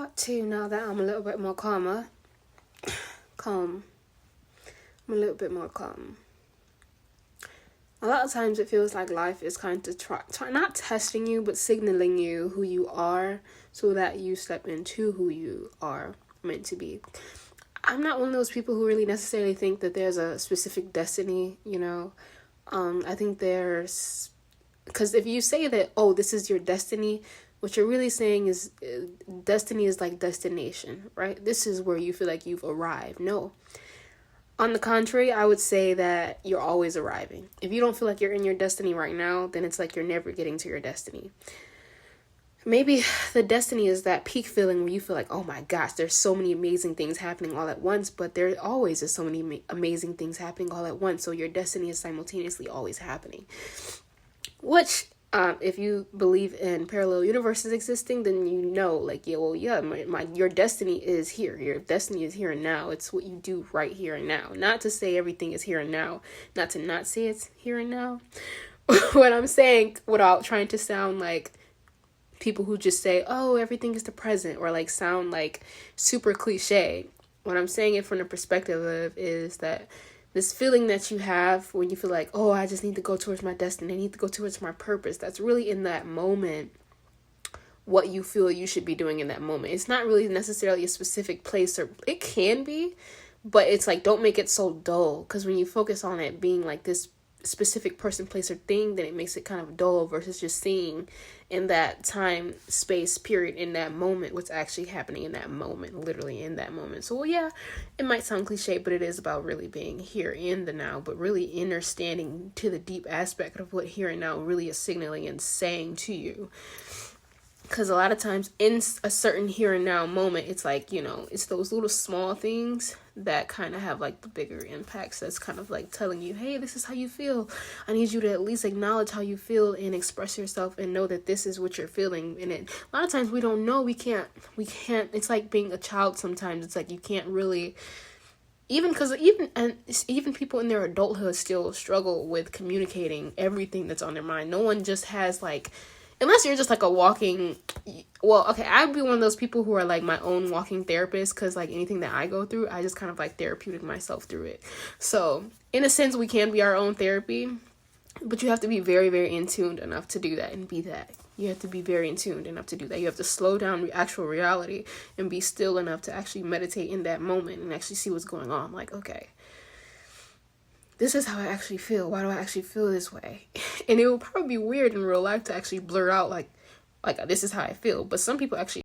Part two, now that I'm a little bit more calm. I'm a little bit more calm. A lot of times it feels like life is kind of try not testing you, but signaling you who you are so that you step into who you are meant to be. I'm not one of those people who really necessarily think that there's a specific destiny, I think there's, because if you say that, oh, this is your destiny, what you're really saying is destiny is like destination, right? This is where you feel like you've arrived. No. On the contrary, I would say that you're always arriving. If you don't feel like you're in your destiny right now, then it's like you're never getting to your destiny. Maybe the destiny is that peak feeling where you feel like, oh my gosh, there's so many amazing things happening all at once, but there always is so many amazing things happening all at once. So your destiny is simultaneously always happening. Which, if you believe in parallel universes existing, then your destiny is here. Your destiny is here and now. It's what you do right here and now. Not to say everything is here and now. Not to not say it's here and now. What I'm saying, without trying to sound like people who just say, oh, everything is the present, or like sound like super cliche. What I'm saying it from the perspective of is that this feeling that you have when you feel like, oh, I just need to go towards my destiny, I need to go towards my purpose, that's really in that moment what you feel you should be doing in that moment. It's not really necessarily a specific place, or it can be, but it's like, don't make it so dull, because when you focus on it being like this specific person, place, or thing, then it makes it kind of dull versus just seeing in that time, space, period, in that moment, what's actually happening in that moment, literally in that moment. So yeah, it might sound cliche, but it is about really being here in the now, but really understanding to the deep aspect of what here and now really is signaling and saying to you. Because a lot of times in a certain here and now moment, it's like, it's those little small things that kind of have like the bigger impacts. That's kind of like telling you, hey, this is how you feel. I need you to at least acknowledge how you feel and express yourself and know that this is what you're feeling. And a lot of times we don't know. We can't. It's like being a child sometimes. It's like you can't really, even people in their adulthood still struggle with communicating everything that's on their mind. No one just has like, unless you're just like a walking, I'd be one of those people who are like my own walking therapist, because like anything that I go through, I just kind of like therapeutic myself through it. So in a sense, we can be our own therapy, but you have to be very, very in tuned enough to do that and be that. You have to be very in tuned enough to do that. You have to slow down the actual reality and be still enough to actually meditate in that moment and actually see what's going on. Like, okay, this is how I actually feel. Why do I actually feel this way? And it will probably be weird in real life to actually blur out like this is how I feel. But some people actually